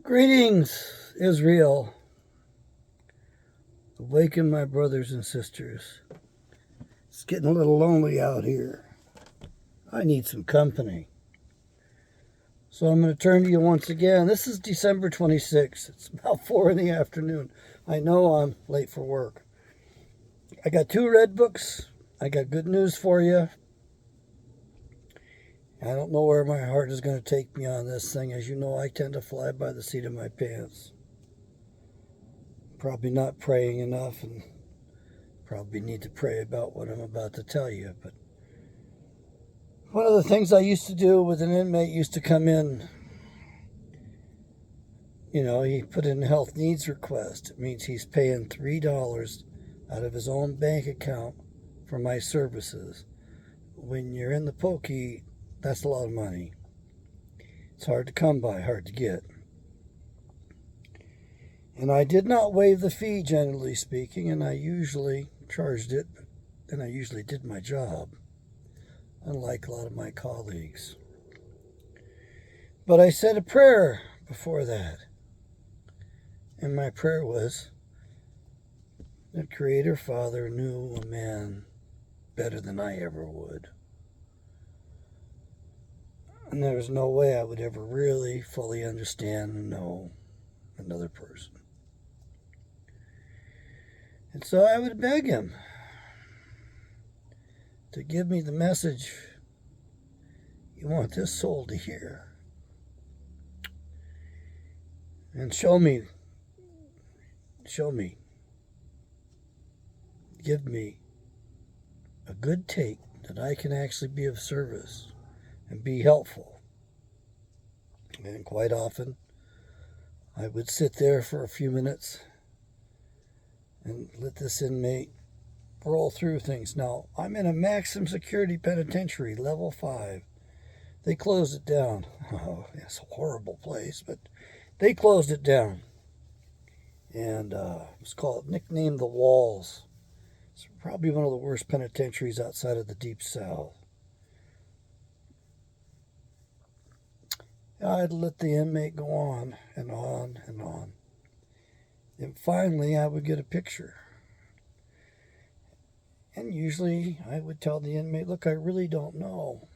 Greetings, Israel. Awaken, my brothers and sisters. It's getting a little lonely out here. I need some company. So I'm going to turn to you once again. This is December 26th. It's about 4 in the afternoon. I know I'm late for work. I got 2 red books. I got good news for you. I don't know where my heart is going to take me on this thing. As you know, I tend to fly by the seat of my pants. Probably not praying enough, and probably need to pray about what I'm about to tell you. But one of the things I used to do with an inmate used to come in, he put in a health needs request. It means he's paying $3 out of his own bank account for my services. When you're in the pokey, that's a lot of money. It's hard to come by, hard to get. And I did not waive the fee, generally speaking, and I usually charged it, and I usually did my job, unlike a lot of my colleagues. But I said a prayer before that, and my prayer was that Creator Father knew a man better than I ever would. And there was no way I would ever really fully understand and know another person. And so I would beg him to give me the message you want this soul to hear. And show me, give me a good take that I can actually be of service and be helpful. And quite often, I would sit there for a few minutes and let this inmate roll through things. Now, I'm in a maximum security penitentiary, level 5. They closed it down. Oh, it's a horrible place, but they closed it down. And it was nicknamed The Walls. It's probably one of the worst penitentiaries outside of the Deep South. I'd let the inmate go on and on and on. And finally, I would get a picture. And usually, I would tell the inmate, look, I really don't know.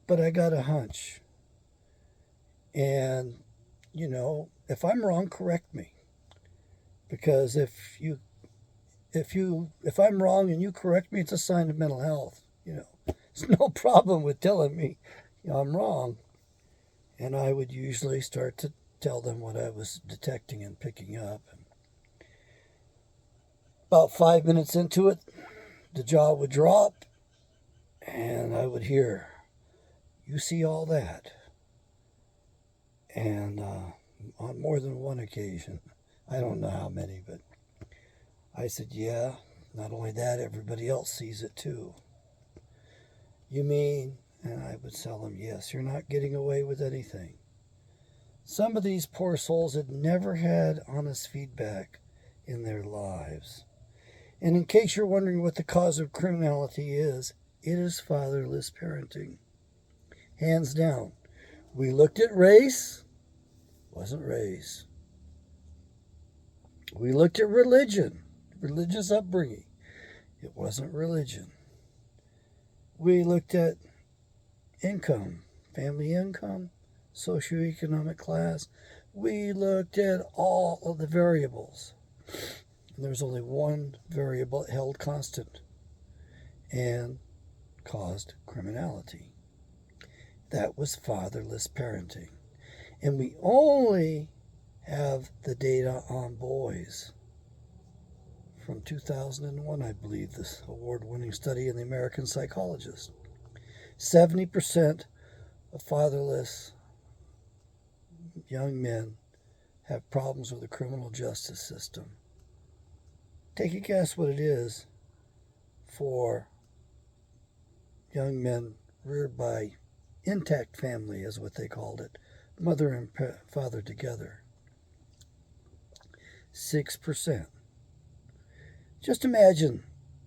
But I got a hunch. And, if I'm wrong, correct me. Because if I'm wrong and you correct me, it's a sign of mental health. There's no problem with telling me I'm wrong. And I would usually start to tell them what I was detecting and picking up. And about 5 minutes into it, the jaw would drop, and I would hear, you see all that? And on more than one occasion, I don't know how many, but I said, yeah, not only that, everybody else sees it too. You mean? And I would tell them, yes, you're not getting away with anything. Some of these poor souls had never had honest feedback in their lives. And in case you're wondering what the cause of criminality is, it is fatherless parenting. Hands down. We looked at race. Wasn't race. We looked at religion. Religious upbringing. It wasn't religion. We looked at income. Family income. Socioeconomic class. We looked at all of the variables. And there was only one variable held constant and caused criminality. That was fatherless parenting. And we only have the data on boys. From 2001, I believe, this award-winning study in the American Psychologist. 70% of fatherless young men have problems with the criminal justice system. Take a guess what it is for young men reared by intact family, is what they called it, mother and father together. 6%. Just imagine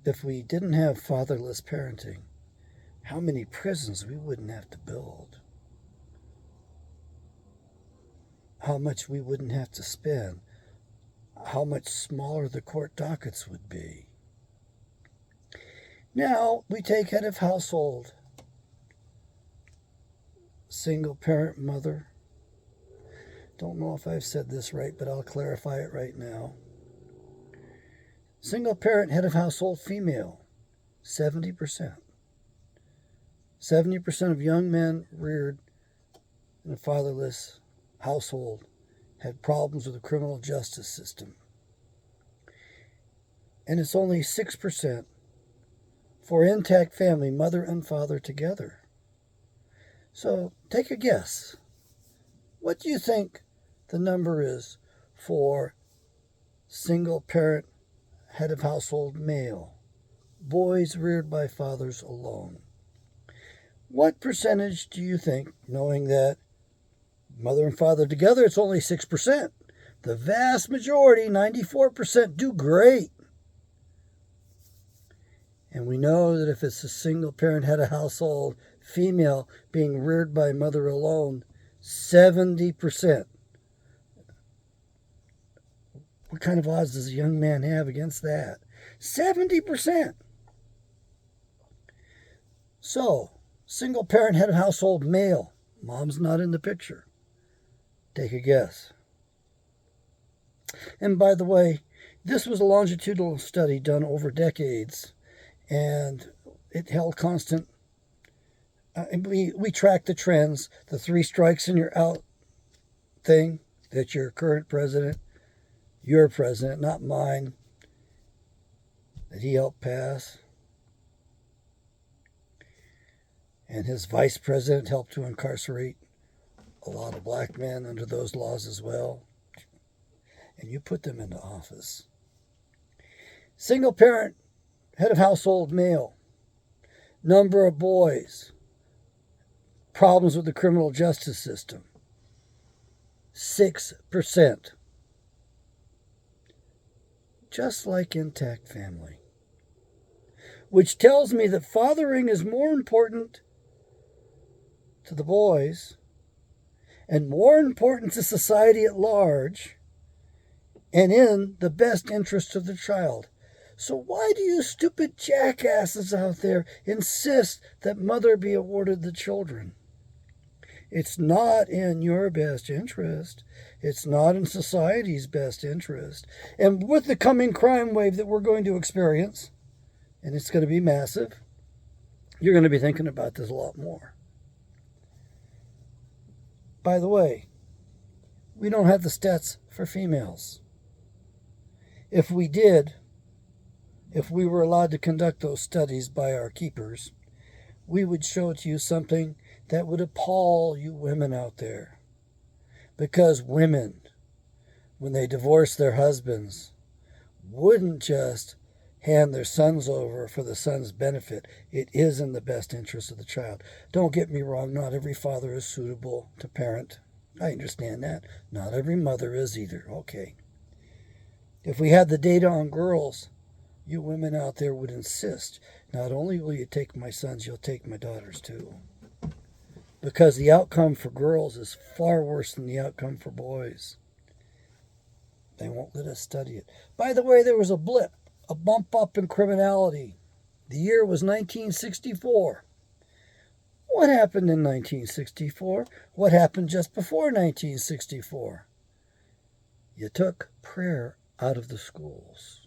if we didn't have fatherless parenting, how many prisons we wouldn't have to build. how much we wouldn't have to spend, how much smaller the court dockets would be. Now, we take head of household, single parent mother. Don't know if I've said this right, but I'll clarify it right now. Single parent head of household female, 70%. 70% of young men reared in a fatherless household had problems with the criminal justice system. And it's only 6% for intact family, mother and father together. So take a guess. What do you think the number is for single parent head of household male, boys reared by fathers alone? What percentage do you think, knowing that mother and father together, it's only 6%. The vast majority, 94%, do great. And we know that if it's a single parent head of household, female being reared by mother alone, 70%. What kind of odds does a young man have against that? 70%. So, single parent head of household male, mom's not in the picture. Take a guess. And by the way, this was a longitudinal study done over decades, and it held constant. We tracked the trends, the 3 strikes and you're out thing, that your current president, your president, not mine, that he helped pass, and his vice president helped to incarcerate a lot of black men under those laws as well. And you put them into office. Single parent, head of household male, number of boys, problems with the criminal justice system, 6%. Just like intact family. Which tells me that fathering is more important to the boys and more important to society at large and in the best interest of the child. So why do you stupid jackasses out there insist that mother be awarded the children? It's not in your best interest. It's not in society's best interest. And with the coming crime wave that we're going to experience, and it's going to be massive, you're going to be thinking about this a lot more. By the way, we don't have the stats for females. If we did, if we were allowed to conduct those studies by our keepers, we would show to you something that would appall you women out there. Because women, when they divorce their husbands, wouldn't just hand their sons over for the son's benefit. It is in the best interest of the child. Don't get me wrong, not every father is suitable to parent. I understand that. Not every mother is either. Okay. If we had the data on girls, you women out there would insist, not only will you take my sons, you'll take my daughters too. Because the outcome for girls is far worse than the outcome for boys. They won't let us study it. By the way, there was a blip, a bump up in criminality. The year was 1964. What happened in 1964? What happened just before 1964? You took prayer out of the schools.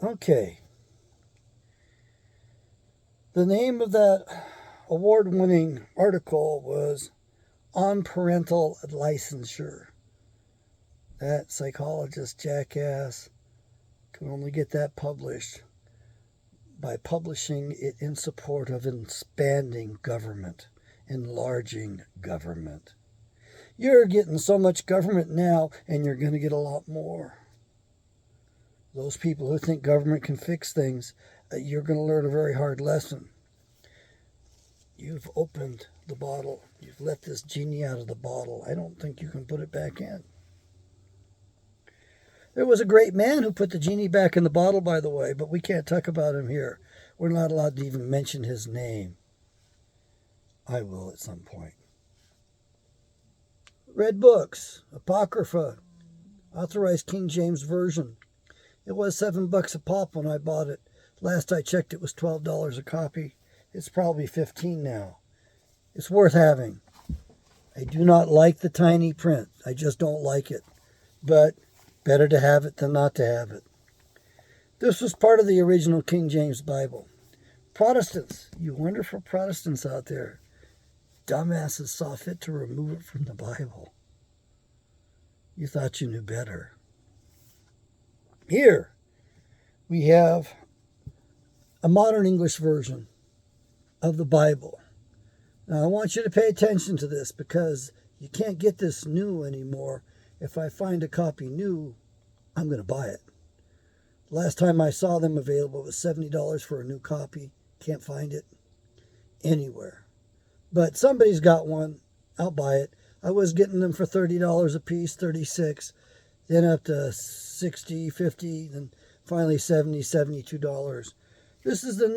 Okay. The name of that award-winning article was On Parental Licensure. That psychologist jackass can only get that published by publishing it in support of expanding government, enlarging government. You're getting so much government now, and you're going to get a lot more. Those people who think government can fix things, you're going to learn a very hard lesson. You've opened the bottle. You've let this genie out of the bottle. I don't think you can put it back in. There was a great man who put the genie back in the bottle, by the way, but we can't talk about him here. We're not allowed to even mention his name. I will at some point. Red books, Apocrypha, Authorized King James Version. It was $7 a pop when I bought it. Last I checked, it was $12 a copy. It's probably $15 now. It's worth having. I do not like the tiny print. I just don't like it. But better to have it than not to have it. This was part of the original King James Bible. Protestants, you wonderful Protestants out there, dumbasses saw fit to remove it from the Bible. You thought you knew better. Here we have a modern English version of the Bible. Now I want you to pay attention to this because you can't get this new anymore. If I find a copy new, I'm going to buy it. Last time I saw them available, it was $70 for a new copy. Can't find it anywhere. But somebody's got one. I'll buy it. I was getting them for $30 a piece, $36, then up to $60, $50, then finally $70, $72. This is the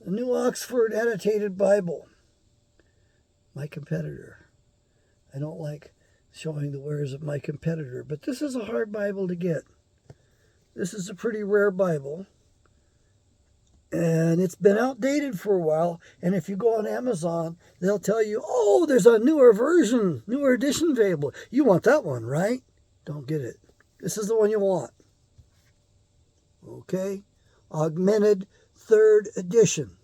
new Oxford annotated Bible. My competitor. I don't like showing the wares of my competitor, but this is a hard Bible to get. This is a pretty rare Bible. And it's been outdated for a while. And if you go on Amazon, they'll tell you, oh, there's a newer version, newer edition available. You want that one, right? Don't get it. This is the one you want. Okay? Augmented 3rd edition.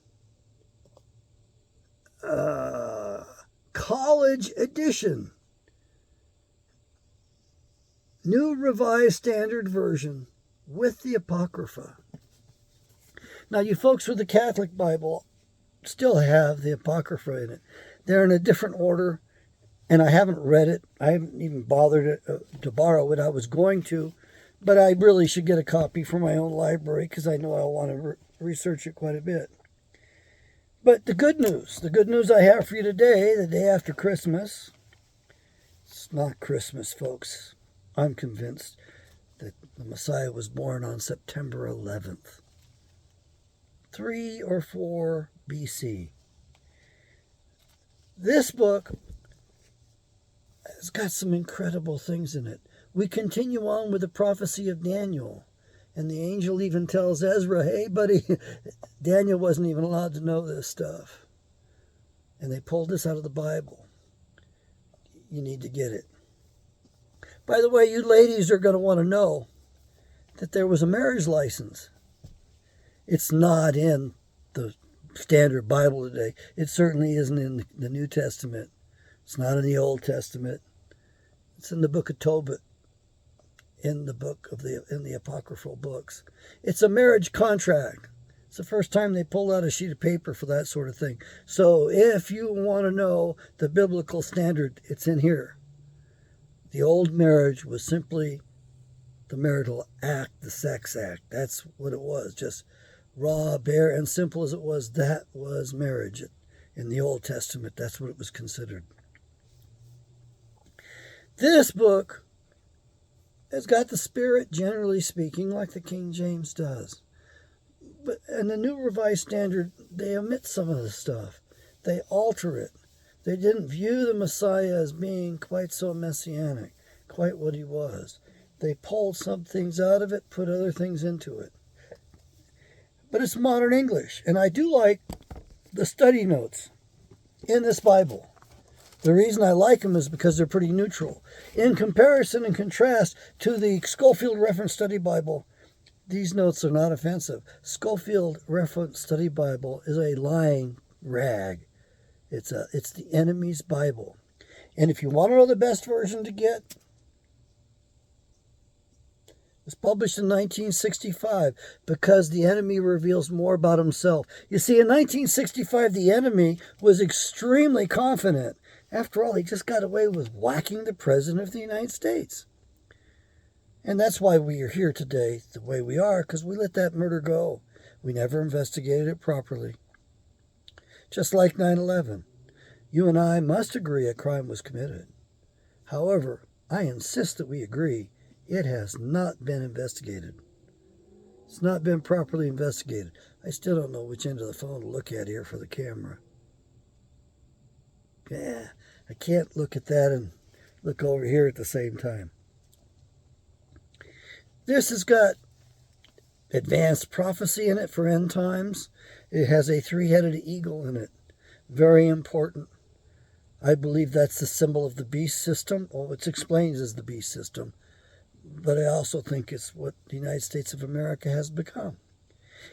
College edition. New Revised Standard Version with the Apocrypha. Now, you folks with the Catholic Bible still have the Apocrypha in it. They're in a different order, and I haven't read it. I haven't even bothered to borrow it. I was going to, but I really should get a copy for my own library because I know I'll want to research it quite a bit. But the good news I have for you today, the day after Christmas, it's not Christmas, folks. I'm convinced that the Messiah was born on September 11th. 3 or 4 BC. This book has got some incredible things in it. We continue on with the prophecy of Daniel. And the angel even tells Ezra, hey, buddy, Daniel wasn't even allowed to know this stuff. And they pulled this out of the Bible. You need to get it. By the way, you ladies are going to want to know that there was a marriage license. It's not in the standard Bible today. It certainly isn't in the New Testament. It's not in the Old Testament. It's in the book of Tobit, in the apocryphal books. It's a marriage contract. It's the first time they pulled out a sheet of paper for that sort of thing. So if you want to know the biblical standard, it's in here. The old marriage was simply the marital act, the sex act. That's what it was. Just raw, bare, and simple as it was, that was marriage. In the Old Testament, that's what it was considered. This book has got the spirit, generally speaking, like the King James does. But in the New Revised Standard, they omit some of the stuff. They alter it. They didn't view the Messiah as being quite so messianic, quite what he was. They pulled some things out of it, put other things into it. But it's modern English, and I do like the study notes in this Bible. The reason I like them is because they're pretty neutral. In comparison and contrast to the Schofield Reference Study Bible, these notes are not offensive. Schofield Reference Study Bible is a lying rag. It's the enemy's Bible. And if you want to know the best version to get, it was published in 1965 because the enemy reveals more about himself. You see, in 1965, the enemy was extremely confident. After all, he just got away with whacking the President of the United States. And that's why we are here today the way we are, because we let that murder go. We never investigated it properly. Just like 9/11. You and I must agree a crime was committed. However, I insist that we agree it has not been investigated. It's not been properly investigated. I still don't know which end of the phone to look at here for the camera. Yeah, I can't look at that and look over here at the same time. This has got advanced prophecy in it for end times. It has a three-headed eagle in it. Very important. I believe that's the symbol of the beast system. Well, it's explained as the beast system. But I also think it's what the United States of America has become.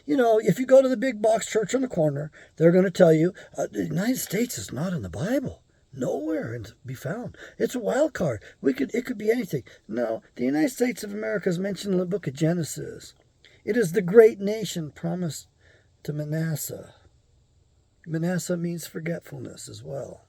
You know, if you go to the big box church on the corner, they're going to tell you, the United States is not in the Bible. Nowhere to be found. It's a wild card. It could be anything. No, the United States of America is mentioned in the book of Genesis. It is the great nation promised to Manasseh. Manasseh means forgetfulness as well.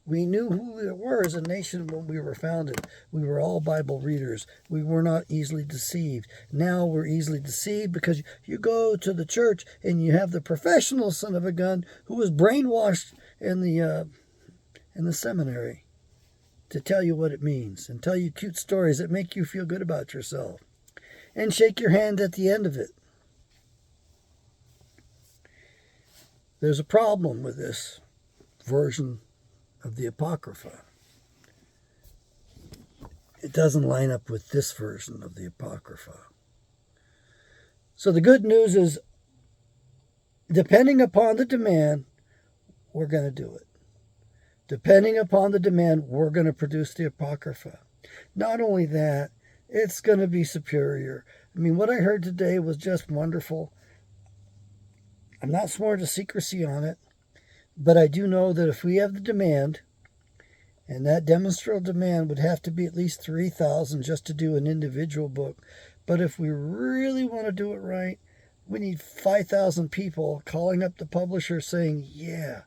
We knew who we were as a nation when we were founded. We were all Bible readers. We were not easily deceived. Now we're easily deceived because you go to the church and you have the professional son of a gun who was brainwashed in the seminary to tell you what it means and tell you cute stories that make you feel good about yourself and shake your hand at the end of it. There's a problem with this version of the Apocrypha. It doesn't line up with this version of the Apocrypha. So the good news is, depending upon the demand, we're going to do it. Depending upon the demand, we're going to produce the Apocrypha. Not only that, it's going to be superior. I mean, what I heard today was just wonderful. I'm not sworn to secrecy on it, but I do know that if we have the demand, and that demonstrable demand would have to be at least 3,000 just to do an individual book. But if we really want to do it right, we need 5,000 people calling up the publisher saying, yeah,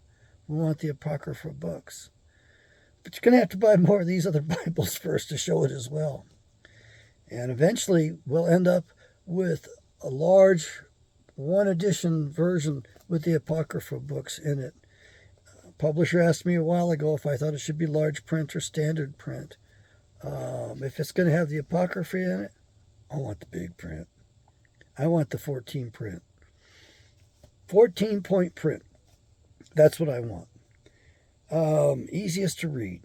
we want the Apocrypha books. But you're going to have to buy more of these other Bibles first to show it as well. And eventually we'll end up with a large one-edition version with the Apocrypha books in it. Publisher asked me a while ago if I thought it should be large print or standard print. If it's going to have the Apocrypha in it, I want the big print. I want the 14 print. 14-point print. That's what I want. Easiest to read.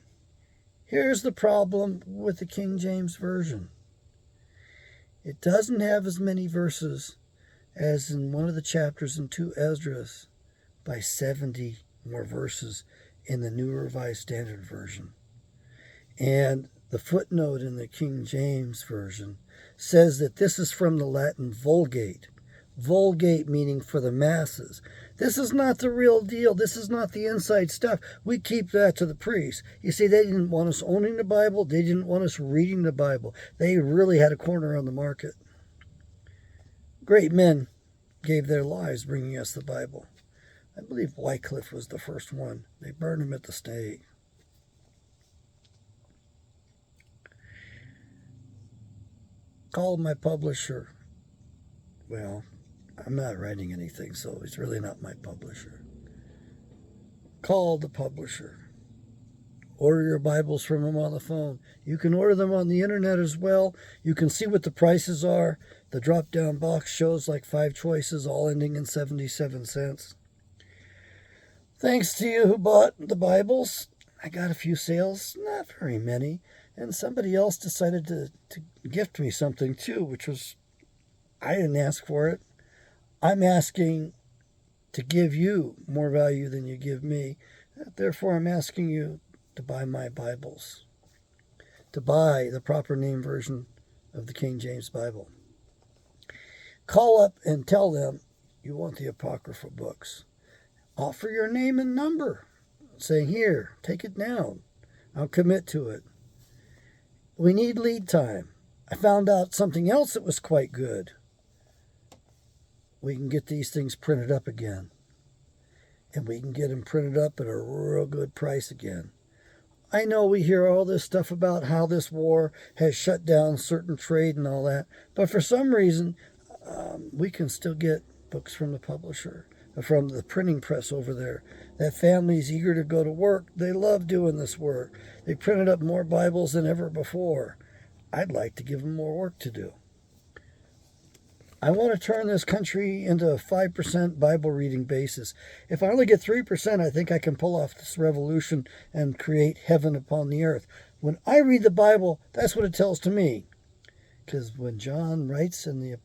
Here's the problem with the King James Version. It doesn't have as many verses as in one of the chapters in 2 Esdras by 70 more verses in the New Revised Standard Version. And the footnote in the King James Version says that this is from the Latin Vulgate. Vulgate meaning for the masses. This is not the real deal. This is not the inside stuff. We keep that to the priests. You see, they didn't want us owning the Bible. They didn't want us reading the Bible. They really had a corner on the market. Great men gave their lives bringing us the Bible. I believe Wycliffe was the first one. They burned him at the stake. Called my publisher. Well, I'm not writing anything, so he's really not my publisher. Called the publisher. Order your Bibles from him on the phone. You can order them on the internet as well. You can see what the prices are. The drop-down box shows like 5 choices, all ending in 77 cents. Thanks to you who bought the Bibles. I got a few sales, not very many. And somebody else decided to gift me something too, which was, I didn't ask for it. I'm asking to give you more value than you give me. Therefore, I'm asking you to buy my Bibles, to buy the proper name version of the King James Bible. Call up and tell them you want the Apocrypha books. Offer your name and number, saying, here, take it down. I'll commit to it. We need lead time. I found out something else that was quite good. We can get these things printed up again. And we can get them printed up at a real good price again. I know we hear all this stuff about how this war has shut down certain trade and all that. But for some reason, we can still get books from the publisher, from the printing press over there. That family's eager to go to work. They love doing this work. They printed up more Bibles than ever before. I'd like to give them more work to do. I want to turn this country into a 5% Bible reading basis. If I only get 3%, I think I can pull off this revolution and create heaven upon the earth. When I read the Bible, that's what it tells to me. Because when John writes in the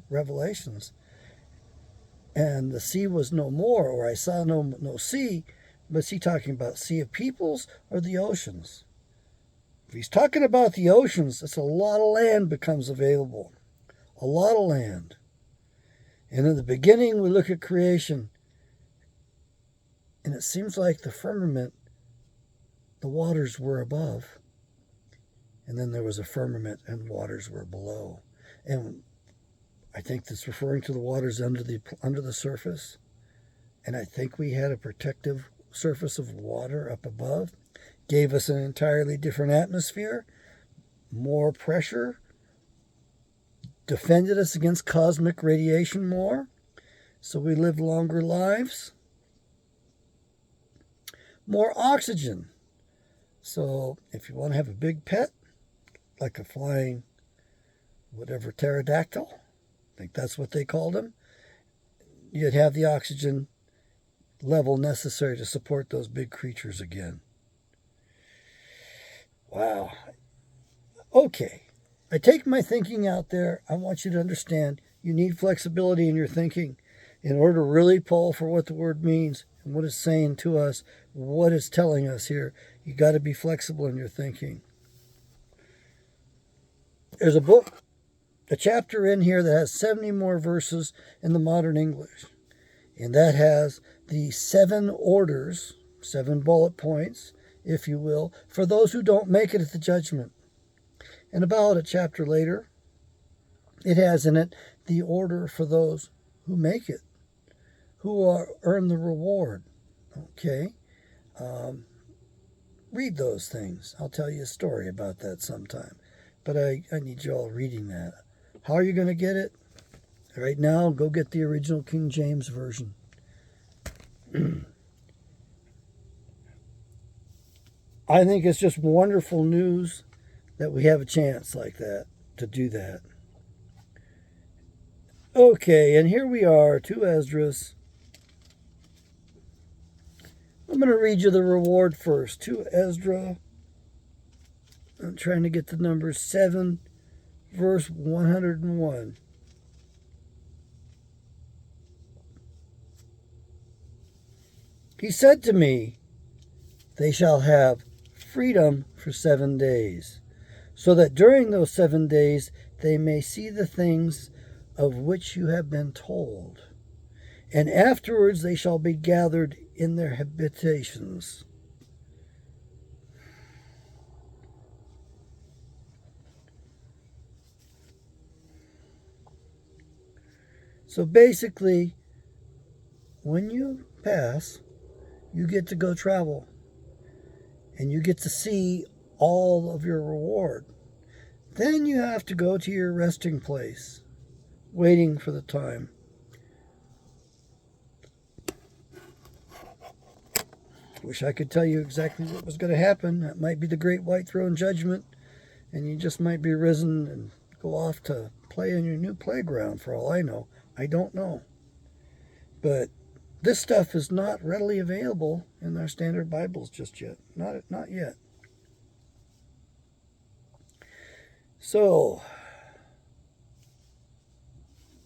Revelations, and the sea was no more, or I saw no sea, but is he talking about sea of peoples or the oceans? If he's talking about the oceans, it's a lot of land becomes available. A lot of land. And in the beginning, we look at creation, and it seems like the firmament, the waters were above, and then there was a firmament and waters were below. And I think that's referring to the waters under the surface. And I think we had a protective surface of water up above. Gave us an entirely different atmosphere, more pressure, defended us against cosmic radiation more, so we lived longer lives. More oxygen. So if you want to have a big pet, like a flying whatever pterodactyl, I think that's what they called him, you'd have the oxygen level necessary to support those big creatures again. Wow. Okay. I take my thinking out there. I want you to understand you need flexibility in your thinking in order to really pull for what the word means and what it's saying to us, what it's telling us here. You got to be flexible in your thinking. There's a book, a chapter in here that has 70 more verses in the modern English. And that has the 7 orders, 7 bullet points, if you will, for those who don't make it at the judgment. And about a chapter later, it has in it the order for those who make it, who earn the reward. Okay? Read those things. I'll tell you a story about that sometime. But I need you all reading that. How are you going to get it? Right now, go get the original King James Version. I think it's just wonderful news that we have a chance like that to do that. Okay, and here we are, 2 Esdras. I'm going to read you the reward first. 2 Esdras. I'm trying to get the number 7, verse 101. He said to me, they shall have freedom for 7 days, so that during those 7 days they may see the things of which you have been told. And afterwards they shall be gathered in their habitations. So basically, when you pass, you get to go travel. And you get to see all of your reward. Then you have to go to your resting place, waiting for the time. Wish I could tell you exactly what was going to happen. That might be the great white throne judgment, and you just might be risen and go off to play in your new playground for all I know. I don't know. But this stuff is not readily available in our standard Bibles just yet. Not yet. So,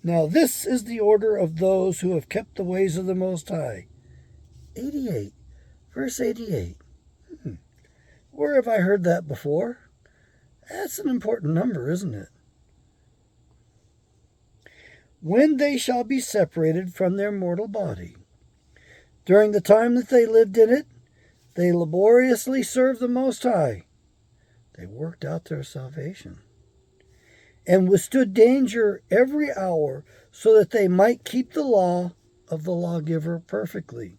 now this is the order of those who have kept the ways of the Most High. 88. Verse 88. Where have I heard that before? That's an important number, isn't it? When they shall be separated from their mortal body. During the time that they lived in it, they laboriously served the Most High. They worked out their salvation and withstood danger every hour so that they might keep the law of the lawgiver perfectly.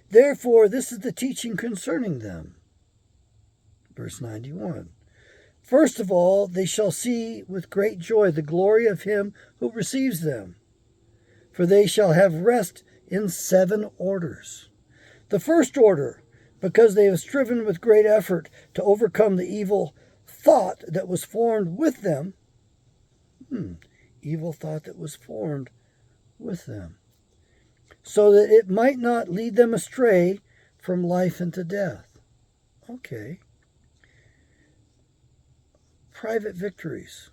Therefore, this is the teaching concerning them. Verse 91. First of all, they shall see with great joy the glory of him who receives them, for they shall have rest in 7 orders. The first order, because they have striven with great effort to overcome the evil thought that was formed with them. Evil thought that was formed with them, so that it might not lead them astray from life into death. Okay. Private victories.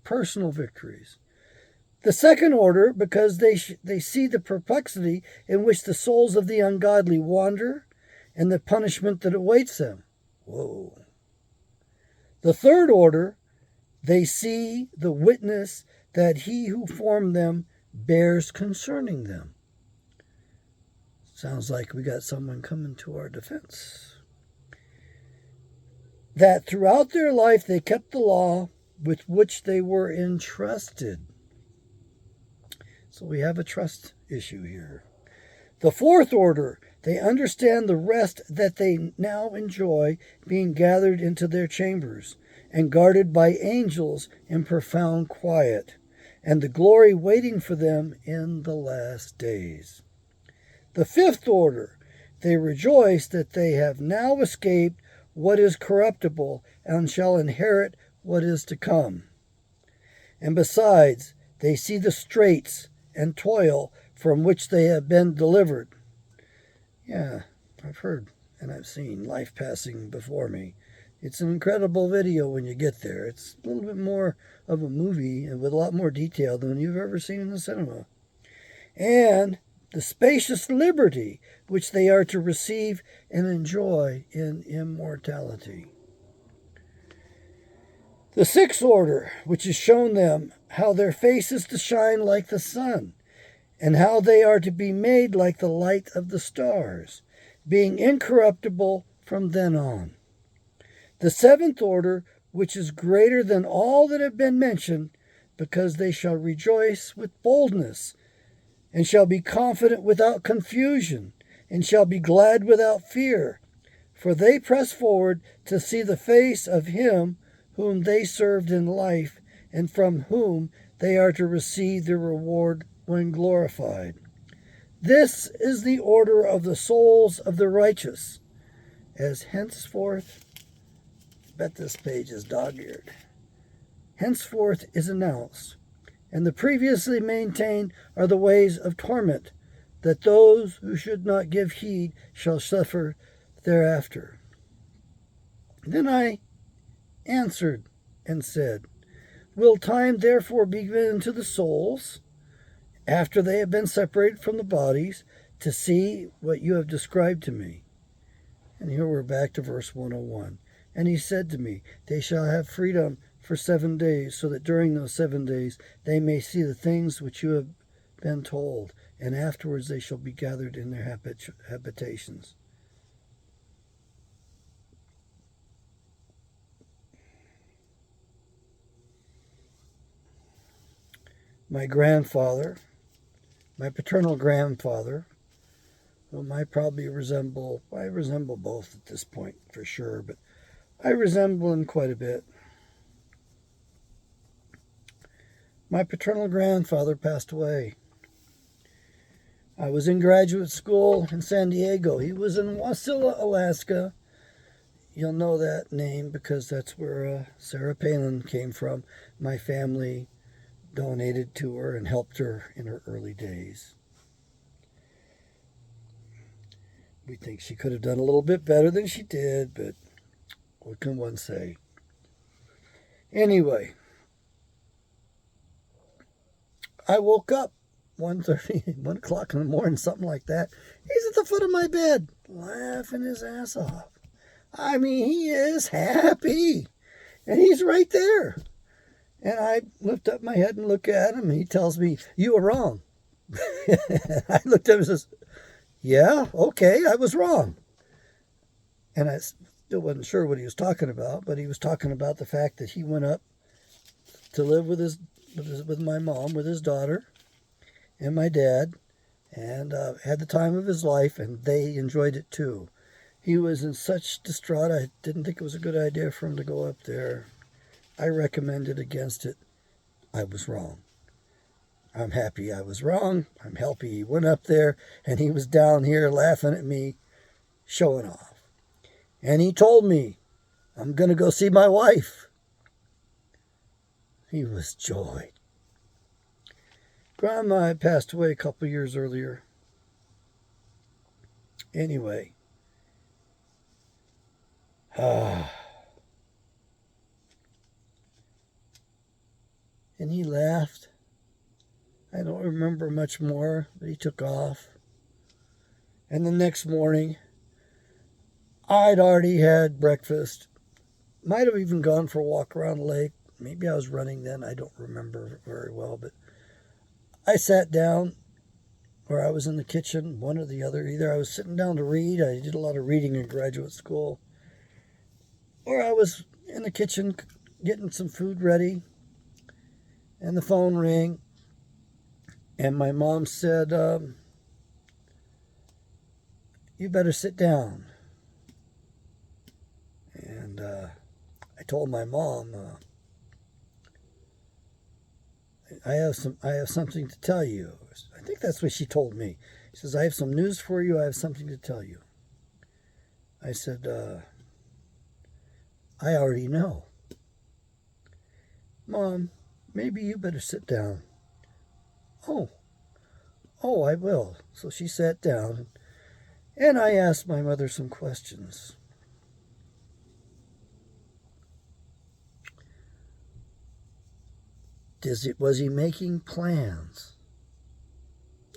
Personal victories. The second order, because they see the perplexity in which the souls of the ungodly wander and the punishment that awaits them. Whoa. The third order, they see the witness that he who formed them bears concerning them. Sounds like we got someone coming to our defense. That throughout their life they kept the law with which they were entrusted. So we have a trust issue here. The fourth order, they understand the rest that they now enjoy being gathered into their chambers and guarded by angels in profound quiet, and the glory waiting for them in the last days. The fifth order, they rejoice that they have now escaped what is corruptible and shall inherit what is to come. And besides, they see the straits and toil from which they have been delivered. Yeah, I've heard and I've seen life passing before me. It's an incredible video when you get there. It's a little bit more of a movie and with a lot more detail than you've ever seen in the cinema. And the spacious liberty which they are to receive and enjoy in immortality. The sixth order, which has shown them how their face is to shine like the sun, and how they are to be made like the light of the stars, being incorruptible from then on. The seventh order, which is greater than all that have been mentioned, because they shall rejoice with boldness, and shall be confident without confusion, and shall be glad without fear, for they press forward to see the face of him whom they served in life, and from whom they are to receive the reward when glorified. This is the order of the souls of the righteous, as henceforth, I bet this page is dog-eared, henceforth is announced, and the previously maintained are the ways of torment, that those who should not give heed shall suffer thereafter. Then I answered and said, Will time therefore be given to the souls, after they have been separated from the bodies, to see what you have described to me? And here we're back to verse 101. And he said to me, They shall have freedom for 7 days, so that during those 7 days they may see the things which you have been told, and afterwards they shall be gathered in their habitations. My grandfather, my paternal grandfather, whom I resemble both at this point for sure, but I resemble him quite a bit. My paternal grandfather passed away. I was in graduate school in San Diego. He was in Wasilla, Alaska. You'll know that name because that's where Sarah Palin came from. My family donated to her and helped her in her early days. We think she could have done a little bit better than she did, but what can one say? Anyway, I woke up 1:30, 1 o'clock in the morning, something like that. He's at the foot of my bed, laughing his ass off. I mean, he is happy, and he's right there. And I lift up my head and look at him, and he tells me, "You were wrong." I looked at him and says, "Yeah, okay, I was wrong." And I still wasn't sure what he was talking about, but he was talking about the fact that he went up to live with my mom, with his daughter, and my dad, and had the time of his life, and they enjoyed it too. He was in such distraught, I didn't think it was a good idea for him to go up there. I recommended against it. I was wrong. I'm happy I was wrong. I'm happy he went up there, and he was down here laughing at me, showing off. And he told me, "I'm going to go see my wife." He was joy. Grandma had passed away a couple years earlier. Anyway. And he laughed. I don't remember much more, but he took off. And the next morning, I'd already had breakfast. Might have even gone for a walk around the lake. Maybe I was running then. I don't remember very well. But I sat down, or I was in the kitchen, one or the other. Either I was sitting down to read. I did a lot of reading in graduate school. Or I was in the kitchen getting some food ready. And the phone rang. And my mom said, you better sit down. And I told my mom, I have something to tell you. I think that's what she told me. She says, I have some news for you. I have something to tell you. I said, I already know. Mom, maybe you better sit down. Oh, I will. So she sat down, and I asked my mother some questions. Was he making plans?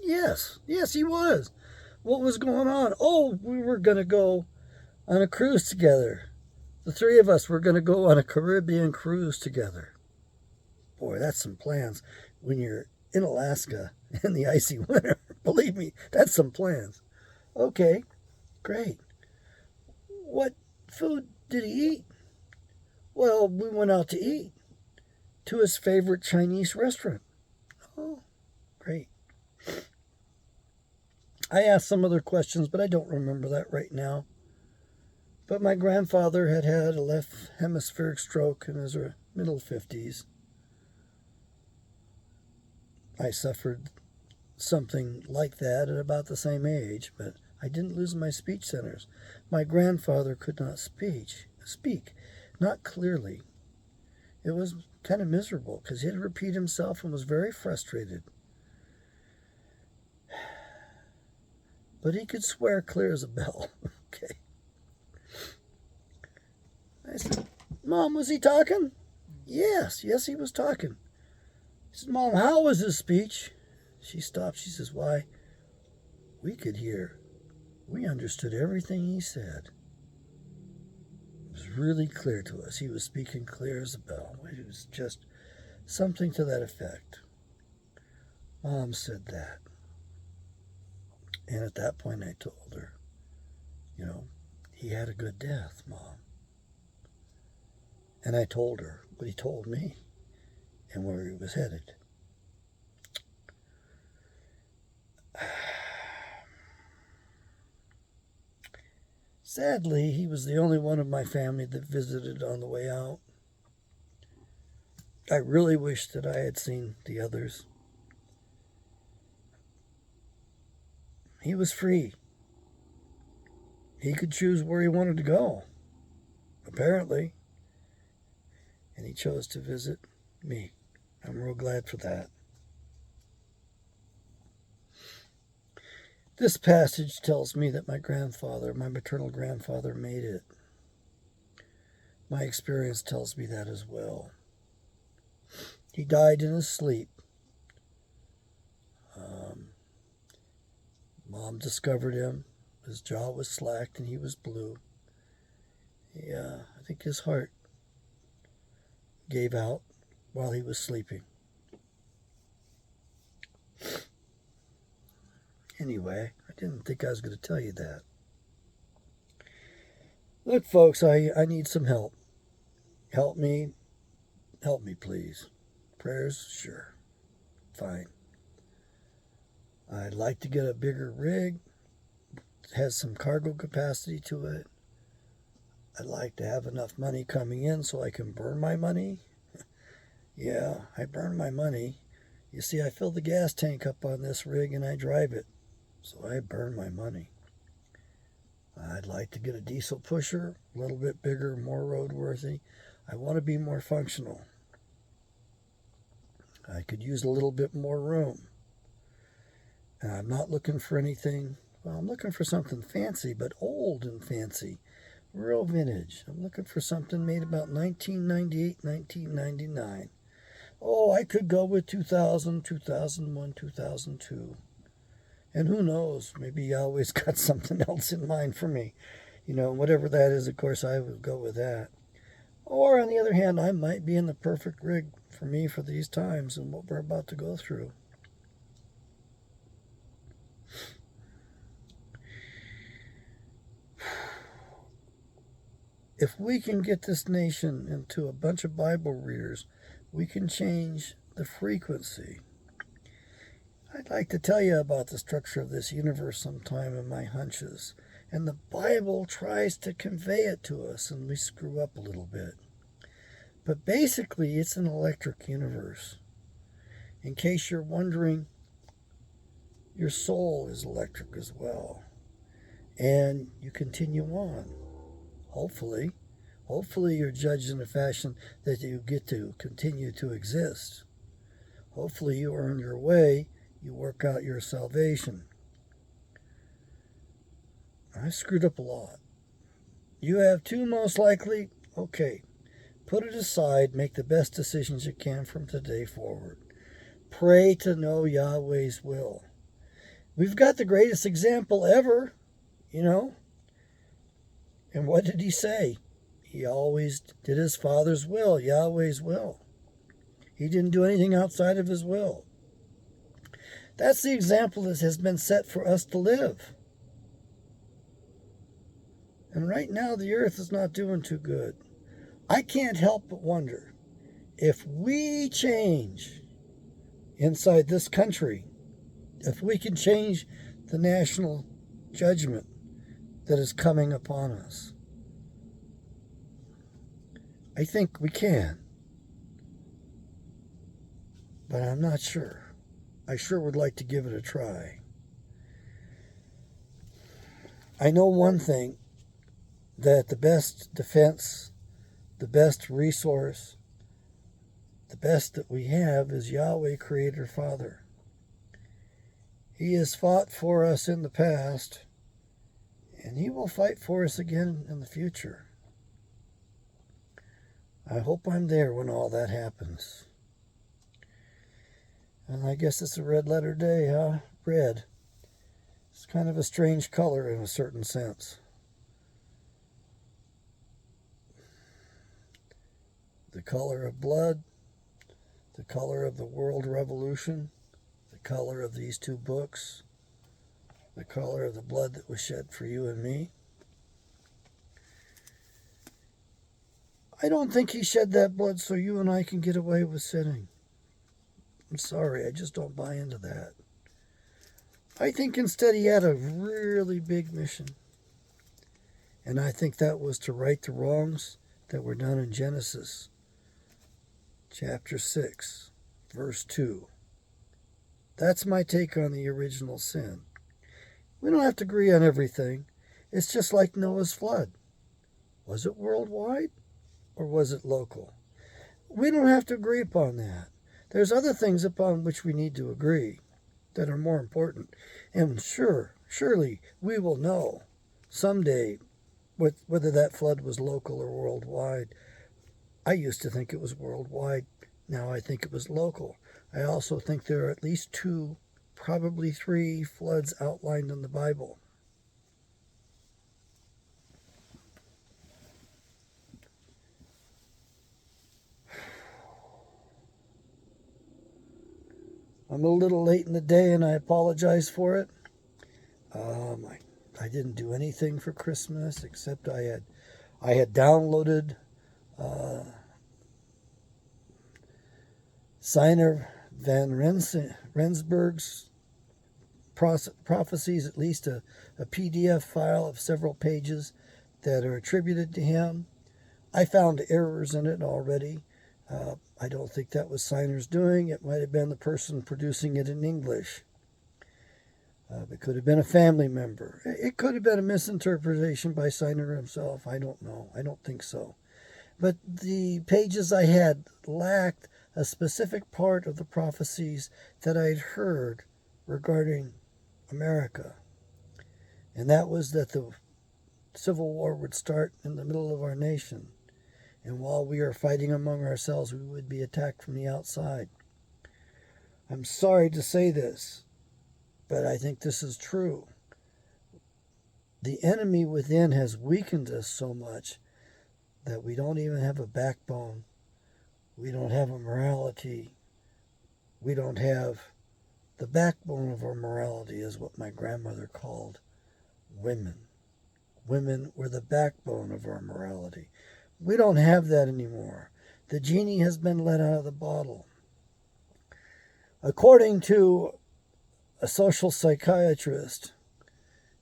Yes, he was. What was going on? Oh, we were going to go on a cruise together. The three of us were going to go on a Caribbean cruise together. Boy, that's some plans. When you're in Alaska in the icy winter, believe me, that's some plans. Okay, great. What food did he eat? Well, we went out to eat to his favorite Chinese restaurant. Oh, great. I asked some other questions, but I don't remember that right now. But my grandfather had had a left hemispheric stroke in his middle 50s. I suffered something like that at about the same age, but I didn't lose my speech centers. My grandfather could not speak, not clearly. It was kind of miserable because he'd repeat himself and was very frustrated. But he could swear clear as a bell. Okay. I said, Mom, was he talking? Yes, he was talking. I said, Mom, how was his speech? She stopped. She says, why, we could hear. We understood everything he said. It was really clear to us. He was speaking clear as a bell. It was just something to that effect. Mom said that. And at that point I told her, he had a good death, Mom. And I told her what he told me and where he was headed. Sadly, he was the only one of my family that visited on the way out. I really wish that I had seen the others. He was free. He could choose where he wanted to go, apparently. And he chose to visit me. I'm real glad for that. This passage tells me that my maternal grandfather, made it. My experience tells me that as well. He died in his sleep. Mom discovered him. His jaw was slacked and he was blue. I think his heart gave out while he was sleeping. Anyway, I didn't think I was going to tell you that. Look, folks, I need some help. Help me, please. Prayers? Sure. Fine. I'd like to get a bigger rig. It has some cargo capacity to it. I'd like to have enough money coming in so I can burn my money. Yeah, I burn my money. You see, I fill the gas tank up on this rig and I drive it. So I burn my money. I'd like to get a diesel pusher, a little bit bigger, more roadworthy. I want to be more functional. I could use a little bit more room. And I'm not looking for anything, well, I'm looking for something fancy, but old and fancy. Real vintage. I'm looking for something made about 1998, 1999. Oh, I could go with 2000, 2001, 2002. And who knows, maybe Yahweh's got something else in mind for me. Whatever that is, of course, I would go with that. Or, on the other hand, I might be in the perfect rig for me for these times and what we're about to go through. If we can get this nation into a bunch of Bible readers, we can change the frequency. I'd like to tell you about the structure of this universe sometime in my hunches. And the Bible tries to convey it to us, and we screw up a little bit. But basically, it's an electric universe. In case you're wondering, your soul is electric as well. And you continue on. Hopefully you're judged in a fashion that you get to continue to exist. Hopefully you earn your way, you work out your salvation. I screwed up a lot. You have too, most likely. Okay, put it aside, make the best decisions you can from today forward. Pray to know Yahweh's will. We've got the greatest example ever, And what did he say? He always did his Father's will, Yahweh's will. He didn't do anything outside of his will. That's the example that has been set for us to live. And right now, the earth is not doing too good. I can't help but wonder, if we change inside this country, if we can change the national judgment that is coming upon us. I think we can. But I'm not sure. I sure would like to give it a try. I know one thing, that the best defense, the best resource, the best that we have is Yahweh, Creator, Father. He has fought for us in the past, and he will fight for us again in the future. I hope I'm there when all that happens. And I guess it's a red letter day, huh? Red. It's kind of a strange color in a certain sense. The color of blood, the color of the world revolution, the color of these two books, the color of the blood that was shed for you and me. I don't think he shed that blood so you and I can get away with sinning. I'm sorry, I just don't buy into that. I think instead he had a really big mission. And I think that was to right the wrongs that were done in Genesis chapter 6, verse 2. That's my take on the original sin. We don't have to agree on everything. It's just like Noah's flood. Was it worldwide or was it local? We don't have to agree upon that. There's other things upon which we need to agree that are more important. And surely we will know someday whether that flood was local or worldwide. I used to think it was worldwide. Now I think it was local. I also think there are at least 2, probably 3 floods outlined in the Bible. I'm a little late in the day and I apologize for it. I didn't do anything for Christmas except I had downloaded Signer Van Rensburg's prophecies, at least a PDF file of several pages that are attributed to him. I found errors in it already. I don't think that was Signer's doing. It might have been the person producing it in English. It could have been a family member. It could have been a misinterpretation by Signer himself. I don't know. I don't think so. But the pages I had lacked a specific part of the prophecies that I'd heard regarding America. And that was that the Civil War would start in the middle of our nation. And while we are fighting among ourselves, we would be attacked from the outside. I'm sorry to say this, but I think this is true. The enemy within has weakened us so much that we don't even have a backbone. We don't have a morality. We don't have the backbone of our morality, is what my grandmother called women. Women were the backbone of our morality. We don't have that anymore. The genie has been let out of the bottle. According to a social psychiatrist,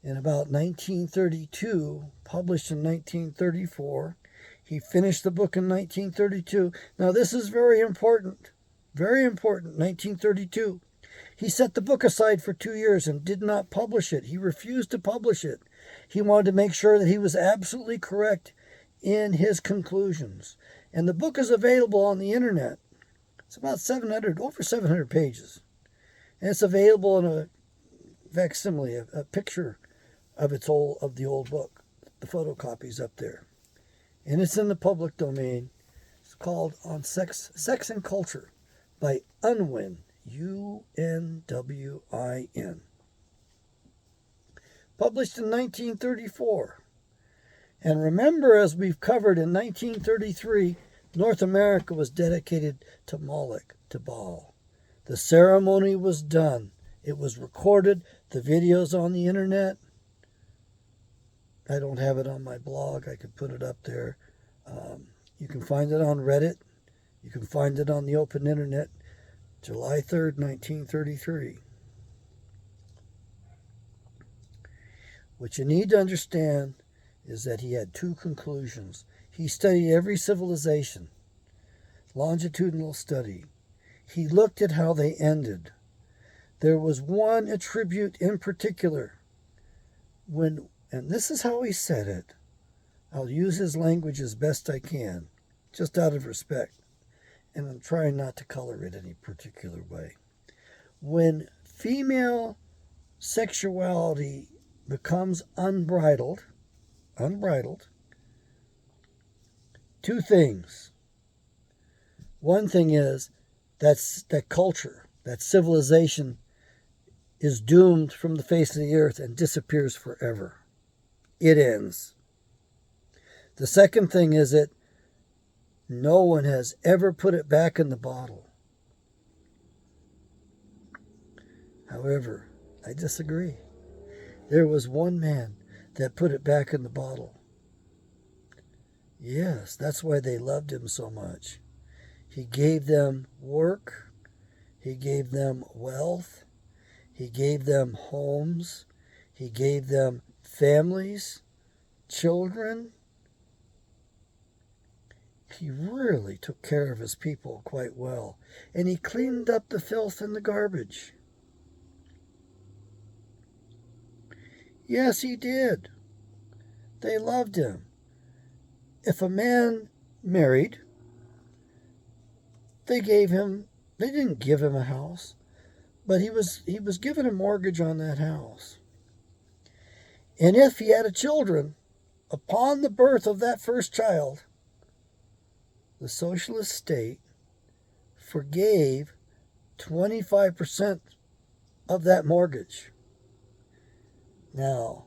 in about 1932, published in 1934, he finished the book in 1932. Now this is very important, 1932. He set the book aside for 2 years and did not publish it. He refused to publish it. He wanted to make sure that he was absolutely correct in his conclusions. And the book is available on the internet. It's about over 700 pages. And it's available in a facsimile, a picture of the old book. The photocopy's up there. And it's in the public domain. It's called On Sex and Culture by Unwin, Unwin. Published in 1934. And remember, as we've covered, in 1933, North America was dedicated to Moloch, to Baal. The ceremony was done. It was recorded. The video's on the internet. I don't have it on my blog. I could put it up there. You can find it on Reddit. You can find it on the open internet. July 3rd, 1933. What you need to understand is that he had two conclusions. He studied every civilization, longitudinal study. He looked at how they ended. There was one attribute in particular, and this is how he said it. I'll use his language as best I can, just out of respect, and I'm trying not to color it any particular way. When female sexuality becomes unbridled, two things. One thing is that culture, that civilization is doomed from the face of the earth and disappears forever. It ends. The second thing is that no one has ever put it back in the bottle. However, I disagree. There was one man that put it back in the bottle. Yes, that's why they loved him so much. He gave them work. He gave them wealth. He gave them homes. He gave them families, children. He really took care of his people quite well. And he cleaned up the filth and the garbage. Yes, he did. They loved him. If a man married, they didn't give him a house, but he was given a mortgage on that house. And if he had children, upon the birth of that first child, the socialist state forgave 25% of that mortgage. Now,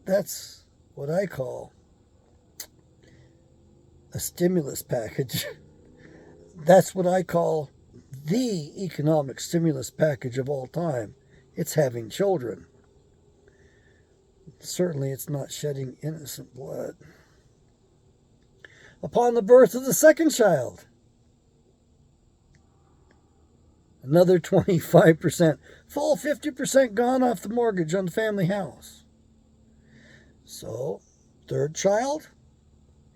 that's what I call a stimulus package. That's what I call the economic stimulus package of all time. It's having children. Certainly it's not shedding innocent blood. Upon the birth of the second child, another 25%, full 50% gone off the mortgage on the family house. So, third child,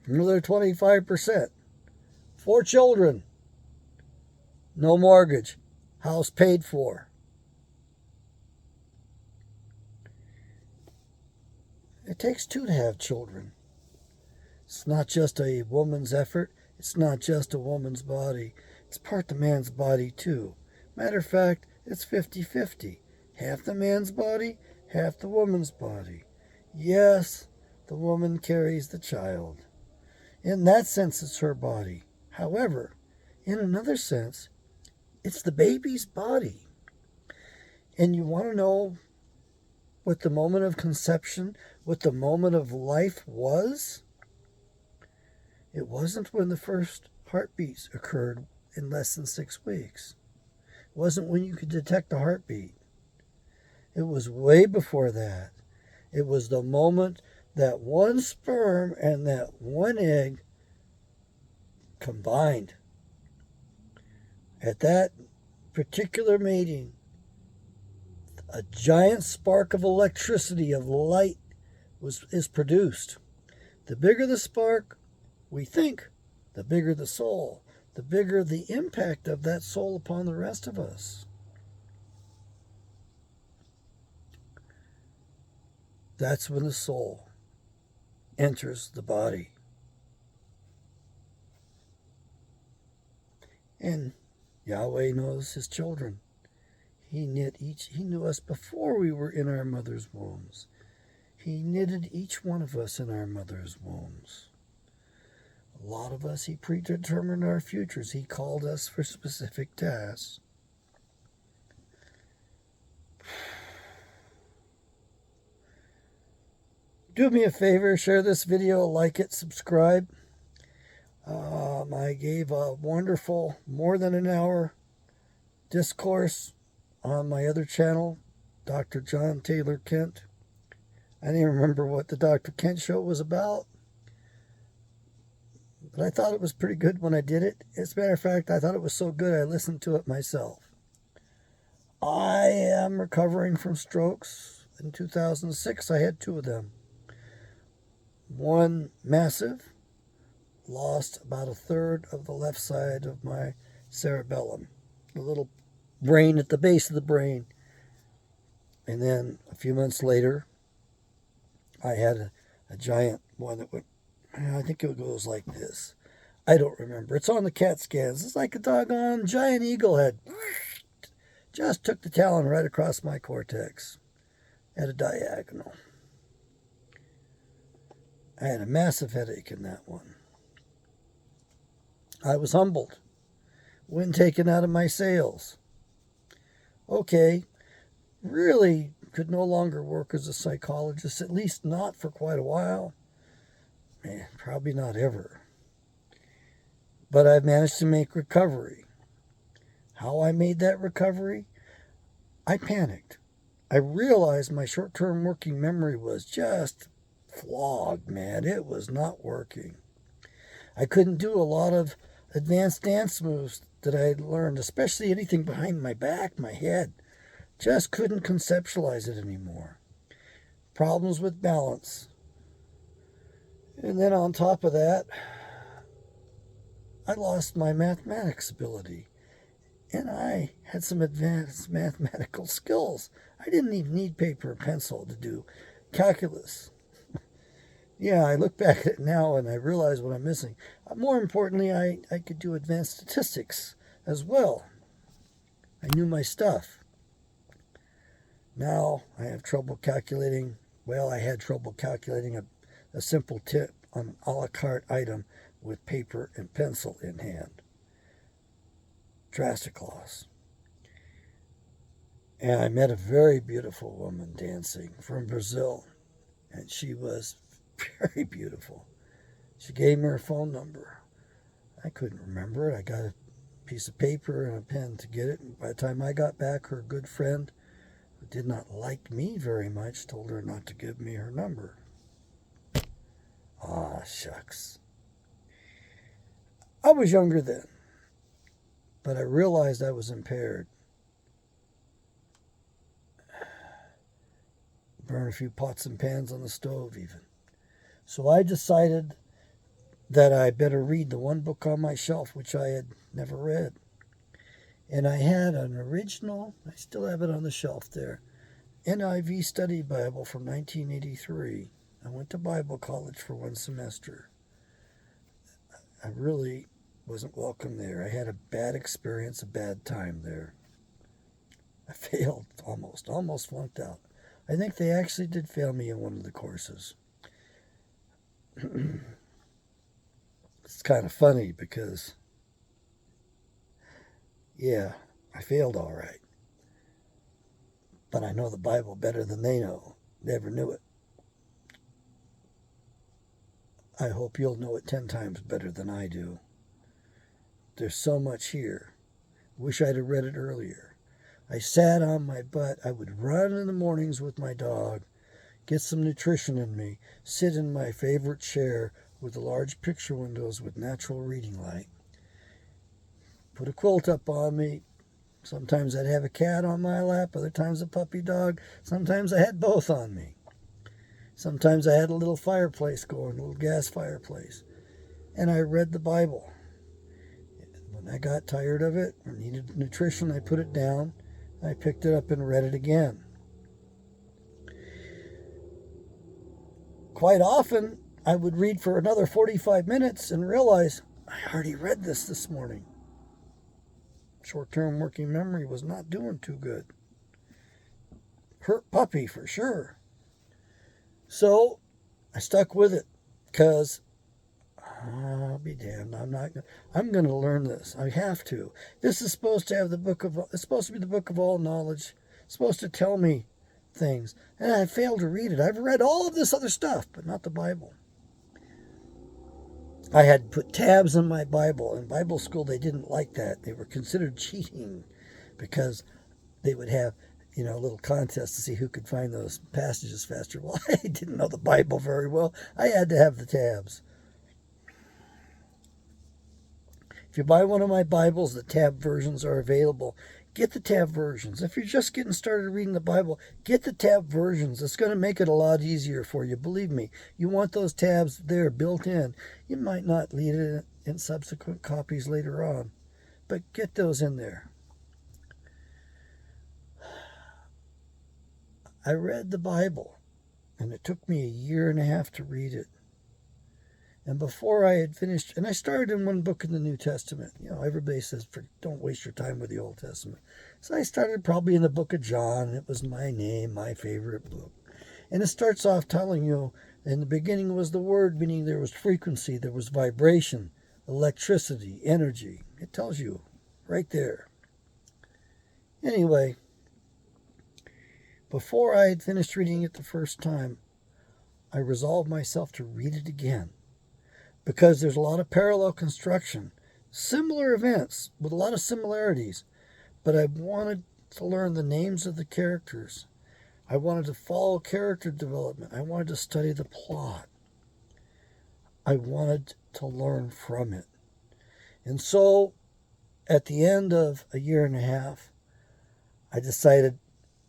another 25%. 4 children, no mortgage, house paid for. It takes 2 to have children. It's not just a woman's effort. It's not just a woman's body. It's part the man's body too. Matter of fact, it's 50-50. Half the man's body, half the woman's body. Yes, the woman carries the child. In that sense, it's her body. However, in another sense, it's the baby's body. And you want to know what the moment of conception, what the moment of life was? It wasn't when the first heartbeats occurred in less than 6 weeks. It wasn't when you could detect a heartbeat. It was way before that. It was the moment that one sperm and that one egg combined. At that particular mating, a giant spark of electricity, of light, is produced. The bigger the spark, we think, the bigger the soul, the bigger the impact of that soul upon the rest of us. That's when the soul enters the body. And Yahweh knows his children. He knew us before we were in our mother's wombs. He knitted each one of us in our mother's wombs. A lot of us, he predetermined our futures. He called us for specific tasks. Do me a favor, share this video, like it, subscribe. I gave a wonderful, more than an hour discourse on my other channel, Dr. John Taylor Kent. I didn't even remember what the Dr. Kent show was about, but I thought it was pretty good when I did it. As a matter of fact, I thought it was so good I listened to it myself. I am recovering from strokes. In 2006, I had 2 of them. One massive, lost about 1/3 of the left side of my cerebellum, the little brain at the base of the brain. And then a few months later, I had a giant one that went, I think it goes like this. I don't remember. It's on the CAT scans. It's like a doggone giant eagle head. Just took the talon right across my cortex at a diagonal. I had a massive headache in that one. I was humbled. Wind taken out of my sails. Okay, really could no longer work as a psychologist, at least not for quite a while. Man, probably not ever. But I've managed to make recovery. How I made that recovery? I panicked. I realized my short-term working memory was just flogged, man. It was not working. I couldn't do a lot of advanced dance moves that I had learned, especially anything behind my back, my head. Just couldn't conceptualize it anymore. Problems with balance. And then on top of that, I lost my mathematics ability. And I had some advanced mathematical skills. I didn't even need paper or pencil to do calculus. Yeah, I look back at it now and I realize what I'm missing. More importantly, I could do advanced statistics as well. I knew my stuff. Now I have trouble calculating. Well, I had trouble calculating a simple tip on an a la carte item with paper and pencil in hand. Drastic loss. And I met a very beautiful woman dancing from Brazil, and she was very beautiful. She gave me her phone number. I couldn't remember it. I got a piece of paper and a pen to get it. And by the time I got back, her good friend, who did not like me very much, told her not to give me her number. Ah, shucks. I was younger then, but I realized I was impaired. Burn a few pots and pans on the stove even. So I decided that I better read the one book on my shelf, which I had never read. And I had an original, I still have it on the shelf there, NIV Study Bible from 1983. I went to Bible college for 1 semester. I really Wasn't welcome there. I had a bad experience, a bad time there. I failed almost flunked out. I think they actually did fail me in one of the courses. It's kind of funny because, yeah, I failed all right. But I know the Bible better than they know. Never knew it. I hope you'll know it 10 times better than I do. There's so much here. Wish I'd have read it earlier. I sat on my butt. I would run in the mornings with my dog, get some nutrition in me, sit in my favorite chair with the large picture windows with natural reading light, put a quilt up on me. Sometimes I'd have a cat on my lap, other times a puppy dog. Sometimes I had both on me. Sometimes I had a little fireplace going, a little gas fireplace. And I read the Bible. When I got tired of it or needed nutrition, I put it down. I picked it up and read it again. Quite often, I would read for another 45 minutes and realize I already read this morning. Short-term working memory was not doing too good. Hurt puppy for sure. So I stuck with it because I'll be damned. I'm going to learn this. I have to. This is supposed to have it's supposed to be the book of all knowledge. It's supposed to tell me things. And I failed to read it. I've read all of this other stuff, but not the Bible. I had put tabs in my Bible. In Bible school, they didn't like that. They were considered cheating because they would have, a little contest to see who could find those passages faster. Well, I didn't know the Bible very well. I had to have the tabs. If you buy one of my Bibles, the tab versions are available. Get the tab versions. If you're just getting started reading the Bible, get the tab versions. It's going to make it a lot easier for you. Believe me, you want those tabs there built in. You might not need it in subsequent copies later on, but get those in there. I read the Bible, and it took me 1.5 years to read it. And before I had finished, and I started in one book in the New Testament. Everybody says, don't waste your time with the Old Testament. So I started probably in the book of John. It was my favorite book. And it starts off telling you, in the beginning was the Word, meaning there was frequency, there was vibration, electricity, energy. It tells you right there. Anyway, before I had finished reading it the first time, I resolved myself to read it again. Because there's a lot of parallel construction, similar events with a lot of similarities, but I wanted to learn the names of the characters. I wanted to follow character development. I wanted to study the plot. I wanted to learn from it. And so, at the end of 1.5 years, I decided,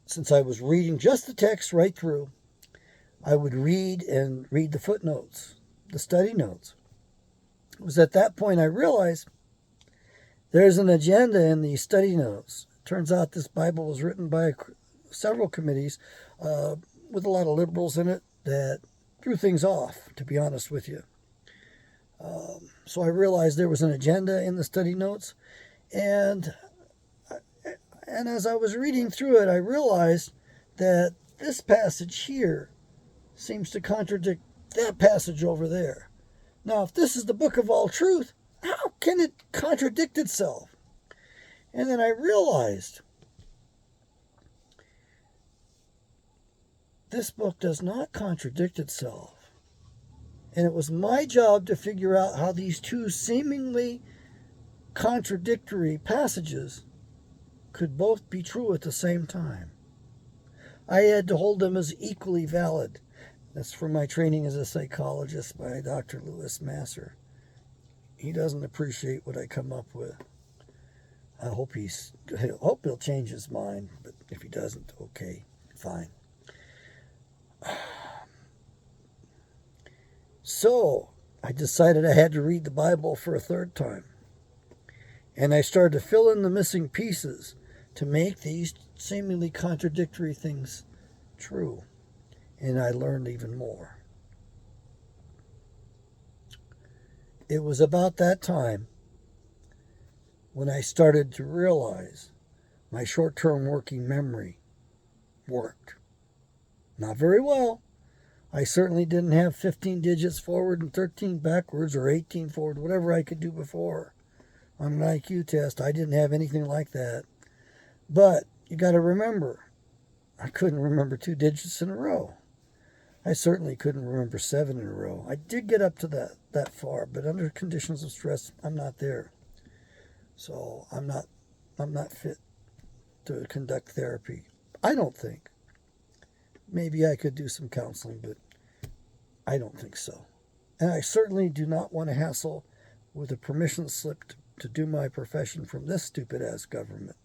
since I was reading just the text right through, I would read the footnotes, the study notes. It was at that point I realized there's an agenda in these study notes. Turns out this Bible was written by several committees with a lot of liberals in it that threw things off, to be honest with you. So I realized there was an agenda in the study notes. And as I was reading through it, I realized that this passage here seems to contradict that passage over there. Now, if this is the book of all truth, how can it contradict itself? And then I realized this book does not contradict itself. And it was my job to figure out how these two seemingly contradictory passages could both be true at the same time. I had to hold them as equally valid. That's from my training as a psychologist by Dr. Lewis Masser. He doesn't appreciate what I come up with. I hope he'll change his mind, but if he doesn't, okay, fine. So I decided I had to read the Bible for a third time. And I started to fill in the missing pieces to make these seemingly contradictory things true. And I learned even more. It was about that time when I started to realize my short-term working memory worked. Not very well. I certainly didn't have 15 digits forward and 13 backwards or 18 forward, whatever I could do before on an IQ test. I didn't have anything like that. But you got to remember, I couldn't remember 2 digits in a row. I certainly couldn't remember 7 in a row. I did get up to that far, but under conditions of stress, I'm not there. So I'm not fit to conduct therapy. I don't think. Maybe I could do some counseling, but I don't think so. And I certainly do not want to hassle with a permission slip to do my profession from this stupid-ass government.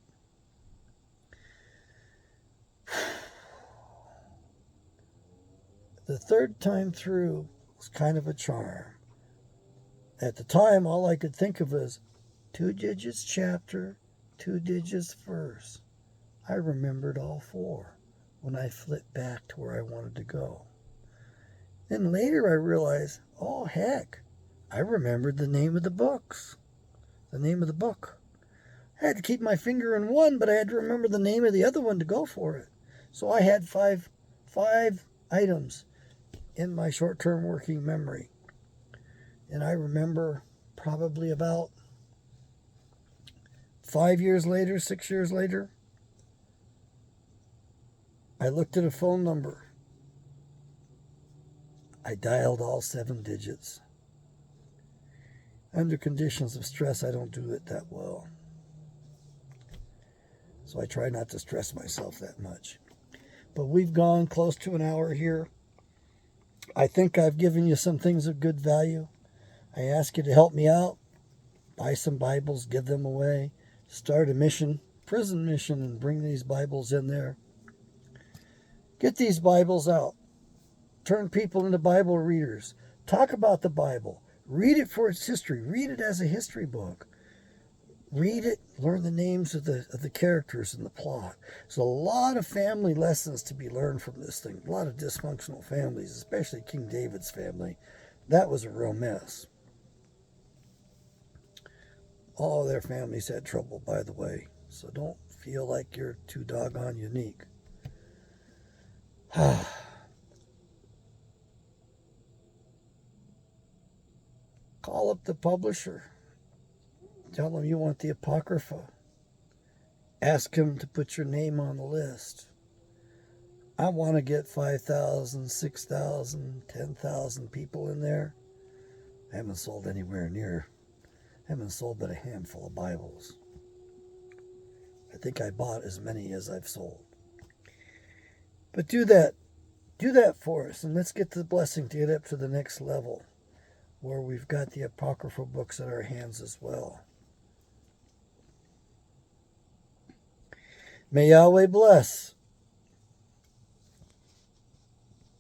The third time through was kind of a charm. At the time, all I could think of was 2 digits chapter, 2 digits verse. I remembered all 4 when I flipped back to where I wanted to go. Then later I realized, oh heck, I remembered the name of the books. The name of the book. I had to keep my finger in one, but I had to remember the name of the other one to go for it. So I had five items in my short-term working memory. And I remember probably about 5 years later, 6 years later, I looked at a phone number. I dialed all 7 digits. Under conditions of stress, I don't do it that well. So I try not to stress myself that much. But we've gone close to an hour here. I think I've given you some things of good value. I ask you to help me out. Buy some Bibles, give them away. Start a mission, prison mission, and bring these Bibles in there. Get these Bibles out. Turn people into Bible readers. Talk about the Bible. Read it for its history. Read it as a history book. Read it. Learn the names of the characters and the plot. There's a lot of family lessons to be learned from this thing. A lot of dysfunctional families, especially King David's family. That was a real mess. All their families had trouble, by the way. So don't feel like you're too doggone unique. Call up the publisher. Tell them you want the Apocrypha. Ask him to put your name on the list. I want to get 5,000, 6,000, 10,000 people in there. I haven't sold anywhere near. I haven't sold but a handful of Bibles. I think I bought as many as I've sold. But do that. Do that for us, and let's get the blessing to get up to the next level, where we've got the Apocrypha books in our hands as well. May Yahweh bless.